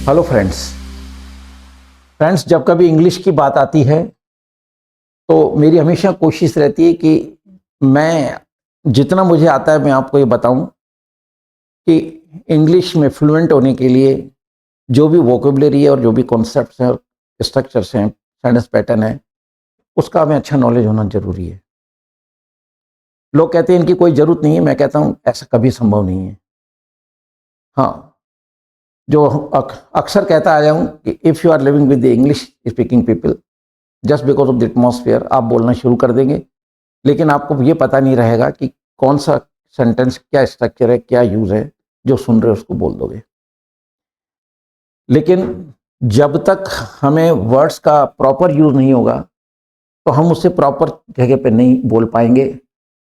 Hello friends जब कभी English की बात आती है तो मेरी हमेशा कोशिश रहती है कि मैं जितना मुझे आता है मैं आपको ये बताऊं कि इंग्लिश में फ्लुएंट होने के लिए जो भी वोकेबलरी है और जो भी कॉन्सेप्ट्स हैं और स्ट्रक्चर्स हैं, सेंटेंस पैटर्न है, उसका हमें अच्छा नॉलेज होना जरूरी है। लोग कहते हैं इनकी कोई ज़रूरत नहीं है, मैं कहता हूं ऐसा कभी संभव नहीं है। हाँ, जो अक्सर कहता आया हूं कि if you are living with the English speaking people, just because of the atmosphere आप बोलना शुरू कर देंगे, लेकिन आपको ये पता नहीं रहेगा कि कौन सा सेंटेंस, क्या स्ट्रक्चर है, क्या यूज है, जो सुन रहे हो उसको बोल दोगे। लेकिन जब तक हमें वर्ड्स का प्रॉपर यूज नहीं होगा तो हम उससे प्रॉपर जगह पे नहीं बोल पाएंगे,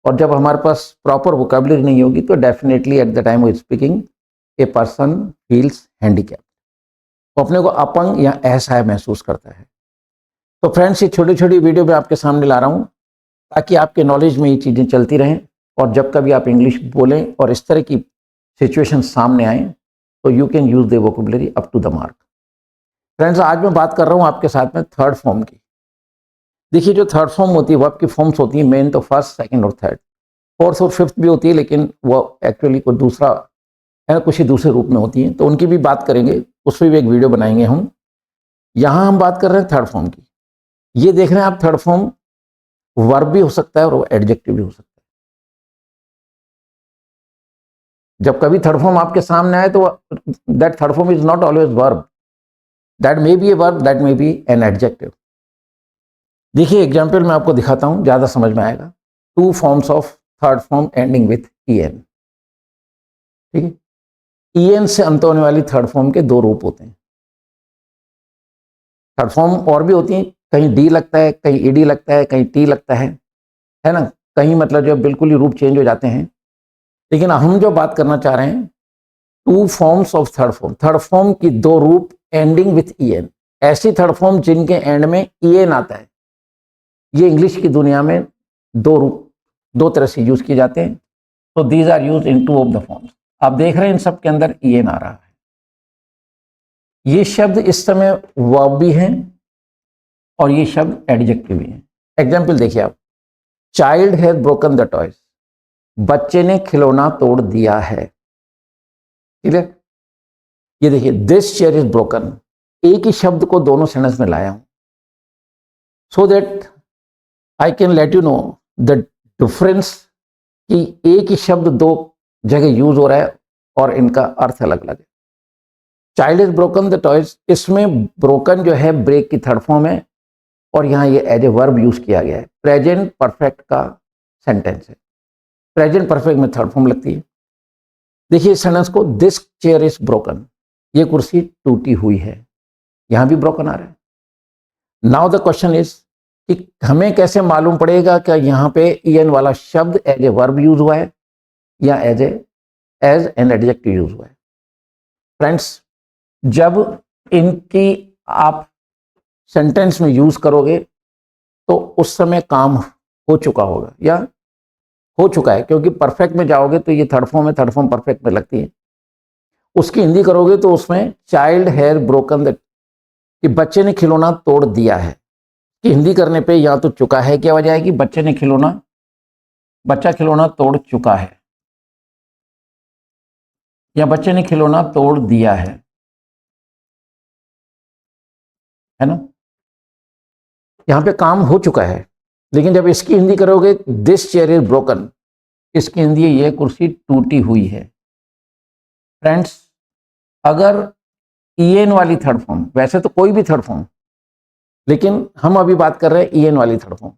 और जब हमारे पास प्रॉपर वोकेबलरी नहीं होगी तो definitely at the time of speaking a person feels handicap, तो अपने को अपंग या असहाय महसूस करता है। तो फ्रेंड्स, ये छोटी छोटी वीडियो मैं आपके सामने ला रहा हूँ ताकि आपके नॉलेज में ये चीज़ें चलती रहें, और जब कभी आप इंग्लिश बोलें और इस तरह की सिचुएशन सामने आए तो you can use the vocabulary up to the mark. Friends, आज मैं बात कर रहा हूँ आपके साथ में थर्ड फॉर्म की। देखिए, जो थर्ड फॉर्म होती है, वर्ब की फॉर्म्स होती है मेन तो फर्स्ट, सेकंड और थर्ड, फोर्थ और फिफ्थ भी होती है, लेकिन वो एक्चुअली कोई दूसरा है, कुछ ही दूसरे रूप में होती है, तो उनकी भी बात करेंगे, उस पर भी एक वीडियो बनाएंगे हम। यहाँ हम बात कर रहे हैं थर्ड फॉर्म की। ये देख रहे हैं आप, थर्ड फॉर्म वर्ब भी हो सकता है और एडजेक्टिव भी हो सकता है। जब कभी थर्ड फॉर्म आपके सामने आए तो that third form is not always verb, that may be a verb, that may be an adjective. देखिए, एग्जाम्पल मैं आपको दिखाता हूं, ज्यादा समझ में आएगा। Two forms of third form ending with en। ठीक है, en से अंत होने वाली थर्ड फॉर्म के दो रूप होते हैं। थर्ड फॉर्म और भी होती है, कहीं डी लगता है, कहीं ईडी लगता है, कहीं टी लगता है ना, कहीं मतलब जो बिल्कुल ही रूप चेंज हो जाते हैं। लेकिन हम जो बात करना चाह रहे हैं, two forms of third form, third form की दो रूप एंडिंग विथ en, ऐसी थर्ड फॉर्म जिनके एंड में en आता है। ये इंग्लिश की दुनिया में दो रूप, दो तरह से यूज किए जाते हैं। तो these are use in two of the forms. आप देख रहे हैं इन सब के अंदर en आ रहा है। ये शब्द इस समय वर्ब भी हैं और ये शब्द एडजेक्टिव भी हैं। एग्जाम्पल देखिए आप, child has broken the toys, बच्चे ने खिलौना तोड़ दिया है। ठीक है, ये देखिए, दिस चेयर इज ब्रोकन, एक ही शब्द को दोनों सेंटेंस में लाया हूं so that I can let you know the difference, कि एक ही शब्द दो जगह यूज हो रहा है और इनका अर्थ अलग अलग है। Child is broken the toys, इसमें ब्रोकन जो है ब्रेक की थर्ड फॉर्म है, और यहां ये एज ए वर्ब यूज किया गया है। प्रेजेंट परफेक्ट का सेंटेंस है, प्रेजेंट परफेक्ट में थर्ड फॉर्म लगती है। देखिए इस सेंटेंस को, दिस चेयर इज ब्रोकन, ये कुर्सी टूटी हुई है, यहां भी ब्रोकन आ रहा है। नाउ द क्वेश्चन इज कि हमें कैसे मालूम पड़ेगा कि यहाँ पे en वाला शब्द एज ए वर्ब यूज हुआ है या एज एन एडजेक्टिव यूज हुआ है। फ्रेंड्स, जब इनकी आप सेंटेंस में यूज करोगे तो उस समय काम हो चुका होगा या हो चुका है, क्योंकि परफेक्ट में जाओगे तो ये थर्ड फॉर्म है, थर्ड फॉर्म परफेक्ट में लगती है। उसकी हिंदी करोगे तो उसमें चाइल्ड हैज ब्रोकन द, कि बच्चे ने खिलौना तोड़ दिया है, कि हिंदी करने पे या तो चुका है क्या वजह आएगी, बच्चे ने खिलौना, बच्चा खिलौना तोड़ चुका है, या बच्चे ने खिलौना तोड़ दिया है ना, यहां पे काम हो चुका है। लेकिन जब इसकी हिंदी करोगे, दिस चेयर इज ब्रोकन, इसकी हिंदी है ये कुर्सी टूटी हुई है। फ्रेंड्स, अगर en वाली थर्ड फॉर्म, वैसे तो कोई भी थर्ड फॉर्म, लेकिन हम अभी बात कर रहे हैं en वाली थर्ड फॉर्म,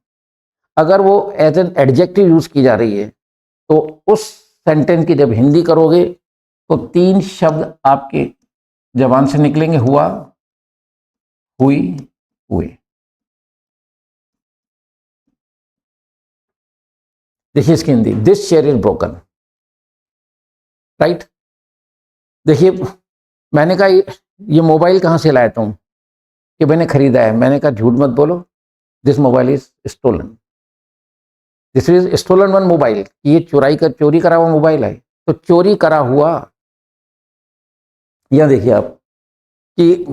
अगर वो एज एन एडजेक्टिव यूज की जा रही है तो उस सेंटेंस की जब हिंदी करोगे तो तीन शब्द आपके जबान से निकलेंगे, हुआ, हुई, हुए। देखिए इसकी Hindi, this chair is broken, right. देखिए, मैंने कहा ये मोबाइल कहां से लाया तुम, कि मैंने खरीदा है। मैंने कहा झूठ मत बोलो, this mobile is stolen, this is stolen one mobile, ये चोरी करा हुआ मोबाइल है। तो चोरी करा हुआ, यह देखिए आप, कि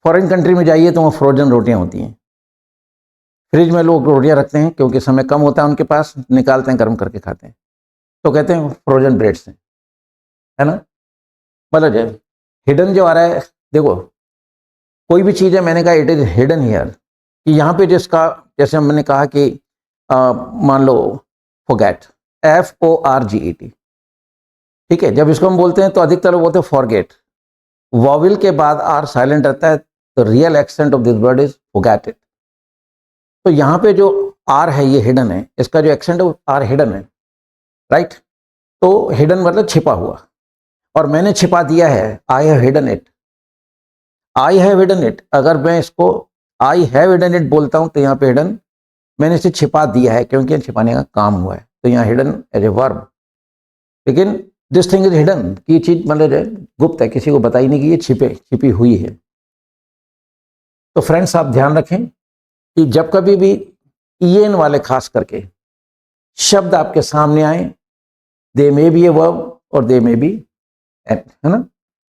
फॉरेन कंट्री में जाइए तो वहाँ फ्रोजन रोटियां होती हैं, फ्रिज में लोग रोटियां रखते हैं क्योंकि समय कम होता है उनके पास, निकालते हैं गर्म करके खाते हैं, तो कहते हैं फ्रोजन ब्रेड्स हैं, है ना। मतलब हिडन जो आ रहा है, देखो कोई भी चीज़ है, मैंने कहा इट इज हिडन हियर, कि यहाँ पे जिसका, जैसे मैंने कहा कि मान लो फॉरगेट, FORGET, ठीक है, जब इसको हम बोलते हैं तो अधिकतर लोग बोलते हैं फॉरगेट, वॉवल के बाद आर साइलेंट रहता है, तो real accent of this word is forget it. तो यहाँ पे जो आर है ये हिडन है, इसका जो एक्सेंट है आर हिडन है, राइट। तो हिडन मतलब छिपा हुआ, और मैंने छिपा दिया है, I have hidden it, I have hidden it. अगर मैं इसको आई हैव हिडन इट बोलता हूं तो यहाँ पे हिडन, मैंने इसे छिपा दिया है क्योंकि छिपाने का काम हुआ है, तो यहाँ हिडन एज ए वर्ब। लेकिन दिस थिंग इज हिडन, कि ये चीज मतलब गुप्त है, किसी को बताई नहीं कि ये छिपी हुई है। तो फ्रेंड्स आप ध्यान रखें कि जब कभी भी ईएन वाले खास करके शब्द आपके सामने आए, दे मे बी ए वर्ब और दे मे बी, है ना,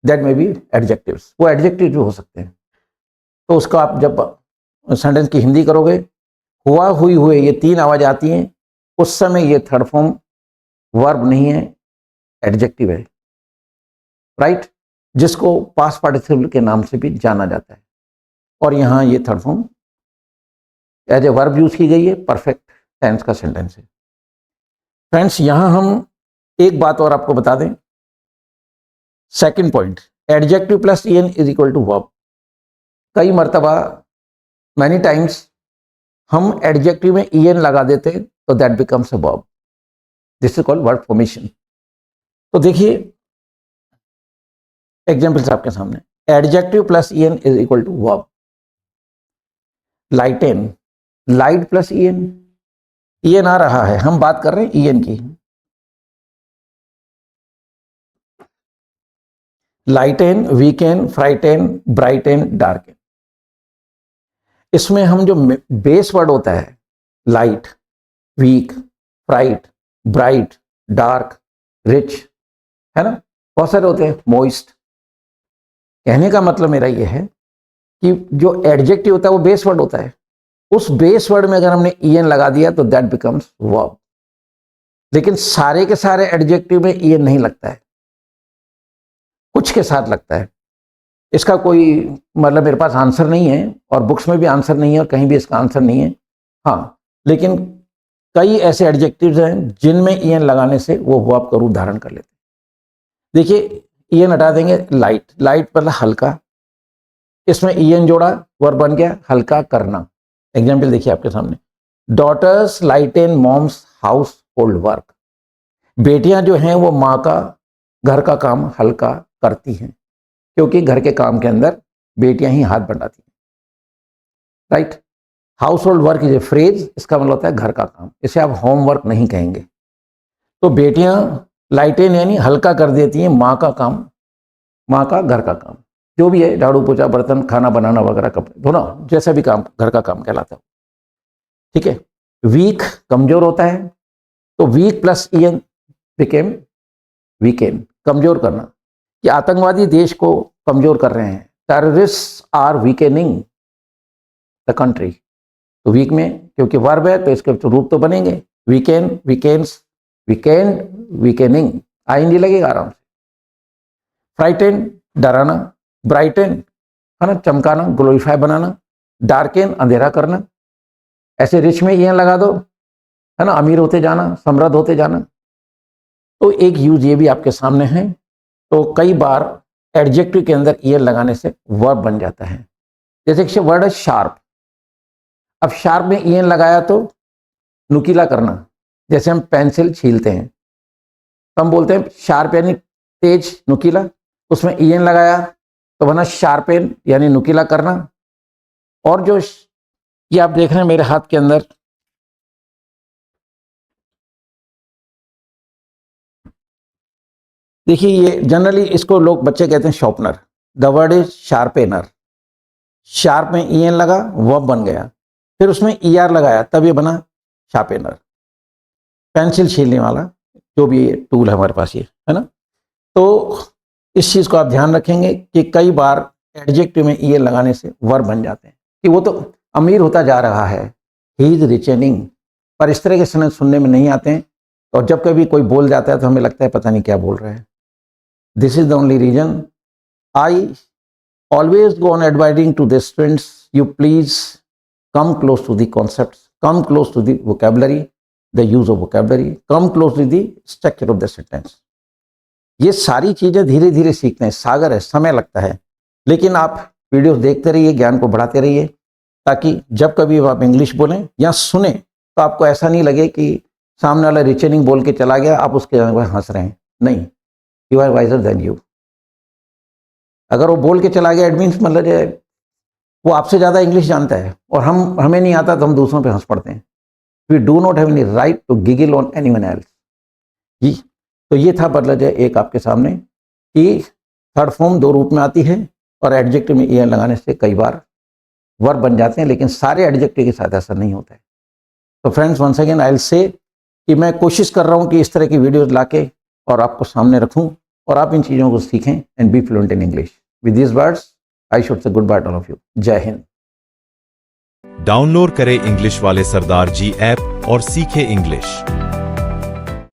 दैट मे बी एडजेक्टिव्स, वो एडजेक्टिव भी हो सकते हैं। तो उसका आप जब सेंटेंस की हिंदी करोगे, हुआ, हुई, हुए, ये तीन आवाज आती हैं, उस समय ये थर्ड फॉर्म वर्ब नहीं है, एडजेक्टिव है, राइट, जिसको पास्ट पार्टिसिपल के नाम से भी जाना जाता है। और यहाँ ये third form as a verb use की गई है, परफेक्ट टेंस का सेंटेंस है। फ्रेंड्स यहाँ हम एक बात और आपको बता दें, second point, adjective plus EN is equal to verb. कई मर्तबा, मैनी टाइम्स हम एडजेक्टिव में ईएन लगा देते हैं तो that becomes a verb, this is called verb formation. तो देखिए एग्जाम्पल्स आपके सामने, adjective plus EN is equal to verb. Lighten, light plus EN, EN आ रहा है, हम बात कर रहे हैं ईएन की। लाइटेन, वीकेन, फ्राइटेन, ब्राइटेन, डार्केन, इसमें हम जो बेस वर्ड होता है, light, weak, fright, bright, dark, rich, है ना, बहुत सारे होते हैं, मोइस्ट। कहने का मतलब मेरा यह है कि जो एडजेक्टिव होता है वो बेस वर्ड होता है, उस बेस वर्ड में अगर हमने ईएन लगा दिया तो दैट बिकम्स वर्ब। लेकिन सारे के सारे एडजेक्टिव में ईएन नहीं लगता है, कुछ के साथ लगता है। इसका कोई मतलब मेरे पास आंसर नहीं है, और बुक्स में भी आंसर नहीं है, और कहीं भी इसका आंसर नहीं है। हाँ, लेकिन कई ऐसे एडजेक्टिव्स हैं जिनमें ईएन लगाने से वो वर्ब का रूप धारण कर लेते हैं। देखिए ईएन हटा देंगे, लाइट, लाइट मतलब हल्का, इसमें ईएन जोड़ा, वर्ब बन गया हल्का करना। एग्जाम्पल देखिए आपके सामने, daughters lighten mom's household work, बेटियां जो हैं वो माँ का घर का काम हल्का करती हैं, क्योंकि घर के काम के अंदर बेटियां ही हाथ बंटाती हैं, right. House hold work is a phrase, इसका मतलब होता है घर का काम, इसे आप होमवर्क नहीं कहेंगे। तो बेटियां लाइटेन यानी हल्का कर देती हैं माँ का काम, माँ का घर का काम, जो भी है, झाड़ू पोछा, बर्तन, खाना बनाना वगैरह, कपड़े धोना, जैसा भी काम घर का काम कहलाता है, ठीक है। वीक कमजोर होता है, तो weak plus EN became weaken, कमजोर करना, कि आतंकवादी देश को कमजोर कर रहे हैं, टेररिस्ट आर वीकेनिंग द कंट्री। तो वीक में क्योंकि वर्ब है तो इसके रूप तो बनेंगे, वीकेन, वीकेंस, वीकेंड, वीकेनिंग, आईएनजी लगेगा आराम से। फ्राइटेन डराना, ब्राइटेन है ना चमकाना, ग्लोरीफाई बनाना, डार्केन अंधेरा करना। ऐसे रिच में ये लगा दो, है ना, अमीर होते जाना, समृद्ध होते जाना। तो एक यूज ये भी आपके सामने है। तो कई बार एडजेक्टिव के अंदर ईयर लगाने से वर्ब बन जाता है। जैसे कि वर्ड है शार्प, अब शार्प में ईएन लगाया तो नुकीला करना, जैसे हम पेंसिल छीलते हैं तो हम बोलते हैं शार्प यानी तेज, नुकीला, उसमें ईएन लगाया तो बना शार्पेन यानी नुकीला करना। और जो ये आप देख रहे हैं मेरे हाथ के अंदर, देखिए ये जनरली इसको लोग बच्चे कहते हैं sharpener, the word is sharpener. Sharp में ईएन लगा, वर्ब बन गया, फिर उसमें ईआर लगाया तब ये बना शार्पेनर। पेंसिल छीलने वाला जो भी टूल है हमारे पास ये, है ना। तो इस चीज को आप ध्यान रखेंगे कि कई बार एडजेक्टिव में ईएल लगाने से वर्ब बन जाते हैं कि वो तो अमीर होता जा रहा है, ही इज रिचेनिंग, पर इस तरह के सेंटेंस सुनने में नहीं आते हैं। और जब कभी कोई बोल जाता है तो हमें लगता है पता नहीं क्या बोल रहे हैं। This is the only reason I always go on advising to the students, you please come close to the concepts, come close to the vocabulary, the use of vocabulary, come close to the structure of the sentence. ये सारी चीजें धीरे धीरे सीखते हैं, सागर है, समय लगता है, लेकिन आप वीडियोस देखते रहिए, ज्ञान को बढ़ाते रहिए, ताकि जब कभी आप इंग्लिश बोलें या सुने तो आपको ऐसा नहीं लगे कि सामने वाला रिचेनिंग बोल के चला गया, आप उसके हंस रहे हैं। नहीं, you are wiser than you. अगर वो बोल के चला गया, इट मीन्स मतलब वो आपसे ज़्यादा इंग्लिश जानता है और हमें नहीं आता तो हम दूसरों पे हंस पड़ते हैं। We do not have any right to giggle on anyone else. जी, तो ये था मतलब एक आपके सामने कि थर्ड फॉर्म 2 रूप में आती है और एडजेक्टिव में ईएल लगाने से कई बार वर्ब बन जाते हैं, लेकिन सारे एडजेक्टिव के साथ ऐसा नहीं होता है। तो friends, once again I will say कि मैं कोशिश कर रहा हूँ कि इस तरह की वीडियोज़ लाके और आपको सामने रखूँ और आप इन चीज़ों को सीखें and be fluent in English. With this words I should say goodbye to all of you. जय हिंद। डाउनलोड करें इंग्लिश वाले सरदार जी ऐप और सीखें इंग्लिश।